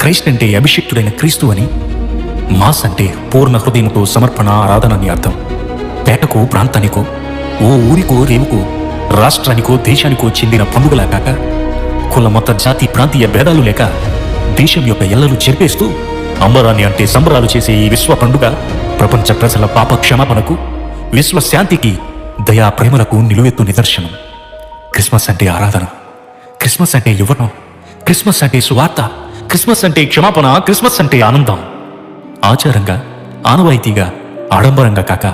Christ అంటే అభిషిక్తుడైన క్రీస్తు అని, మాస్ అంటే పూర్ణ హృదయంతో సమర్పణ, ఆరాధన అని అర్థం. పేటకో, ప్రాంతానికో, ఓ ఊరికో, రేవుకో, రాష్ట్రానికో, దేశానికో చెందిన పండుగలా కాక, కుల, మత, జాతి, ప్రాంతీయ భేదాలు లేక దేశం యొక్క ఎల్లలు చెరిపేస్తూ అంబరాన్ని అంటే సంబరాలు చేసే ఈ విశ్వ పండుగ ప్రపంచ ప్రజల పాప క్షమాపణకు, విశ్వ శాంతికి, దయా ప్రేమలకు నిలువెత్తు నిదర్శనం. క్రిస్మస్ అంటే ఆరాధన, క్రిస్మస్ అంటే యువనం, క్రిస్మస్ అంటే సువార్త, క్రిస్మస్ అంటే క్షమాపణ, క్రిస్మస్ అంటే ఆనందం. ఆచారంగా, ఆనవాయితీగా, ఆడంబరంగా కాక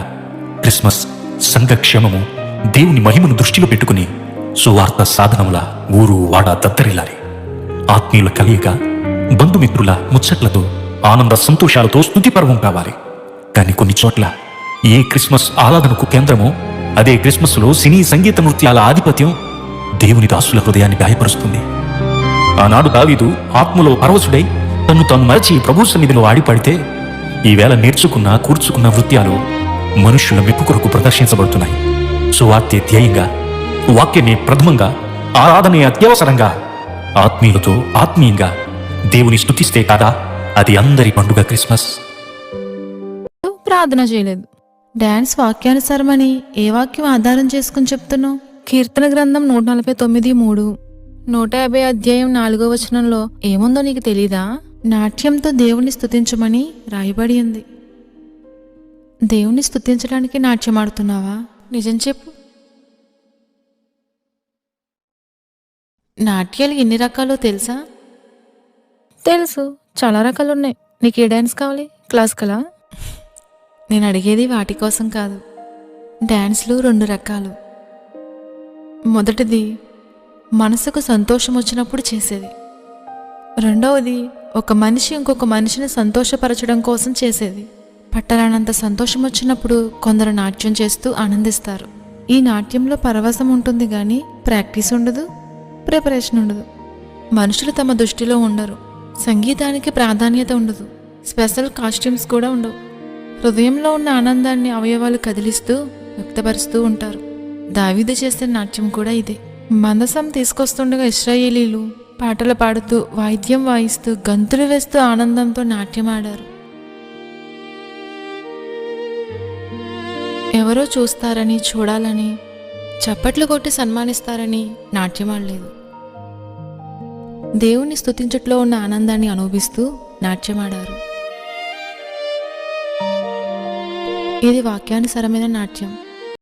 క్రిస్మస్ సంఘక్షేమము, దేవుని మహిమను దృష్టిలో పెట్టుకుని సువార్త సాధనముల ఊరు వాడ దద్దరిల్లాలి. ఆత్మీయుల కలియక, బంధుమిత్రుల ముచ్చట్లతో, ఆనంద సంతోషాలతో స్తుతిపర్వం కావాలి. కానీ కొన్ని చోట్ల ఏ క్రిస్మస్ ఆరాధనకు కేంద్రమో అదే క్రిస్మస్లో సినీ సంగీత నృత్యాల ఆధిపత్యం దేవుని దాసుల హృదయాన్ని గాయపరుస్తుంది. ఆనాడు దావీదు ఆత్మలో పరవశుడై తన్ను తాను మరచి ప్రభు సన్నిధిలో ఆడిపడితే, ఈవేళ నేర్చుకున్న, కూర్చుకున్న నృత్యాలు మనుష్యుల మెప్పు కొరకు ప్రదర్శించబడుతున్నాయి. సువార్తే ధ్యేయంగా, వాక్యమే ప్రథమంగా, ఆరాధనే అత్యవసరంగా, ఆత్మీయులతో ఆత్మీయంగా దేవుని స్తుతిస్తే కాదా అది అందరి పండుగ క్రిస్మస్. ప్రార్థన చేయలేదు. డాన్స్ వాక్యానుసారమని ఏ వాక్యం ఆధారం చేసుకుని చెప్తున్నావు? కీర్తన గ్రంథం 149:3, 150 అధ్యాయం 4వ వచనంలో ఏముందో నీకు తెలీదా? నాట్యంతో దేవుణ్ణి స్తుతించమని రాయబడి ఉంది. దేవుణ్ణి స్తుతించడానికి నాట్యం ఆడుతున్నావా? నిజం చెప్పు. నాట్యాలు ఎన్ని రకాలో తెలుసా? తెలుసు, చాలా రకాలున్నాయి. నీకు ఏ డాన్స్ కావాలి? క్లాసికలా? నేను అడిగేది వాటి కోసం కాదు. డాన్స్లు 2 రకాలు. మొదటిది మనసుకు సంతోషం వచ్చినప్పుడు చేసేది. రెండవది ఒక మనిషి ఇంకొక మనిషిని సంతోషపరచడం కోసం చేసేది. పట్టరానంత సంతోషం వచ్చినప్పుడు కొందరు నాట్యం చేస్తూ ఆనందిస్తారు. ఈ నాట్యంలో పరవశం ఉంటుంది కానీ ప్రాక్టీస్ ఉండదు, ప్రిపరేషన్ ఉండదు. మనుషులు తమ దృష్టిలో ఉండరు. సంగీతానికి ప్రాధాన్యత ఉండదు. స్పెషల్ కాస్ట్యూమ్స్ కూడా ఉండవు. హృదయంలో ఉన్న ఆనందాన్ని అవయవాలు కదిలిస్తూ వ్యక్తపరుస్తూ ఉంటారు. దావీదు చేసిన నాట్యం కూడా ఇదే. మందసం తీసుకొస్తుండగా ఇశ్రాయేలీలు పాటలు పాడుతూ, వాయిద్యం వాయిస్తూ, గంతులు వేస్తూ ఆనందంతో నాట్యం ఆడారు. ఎవరో చూస్తారని, చూడాలని, చప్పట్లు కొట్టి సన్మానిస్తారని నాట్యం ఆడలేదు. దేవుణ్ణి స్తుతించట్లో ఉన్న ఆనందాన్ని అనుభవిస్తూ నాట్యమాడారు. ఇది వాక్యానుసారమైన నాట్యం.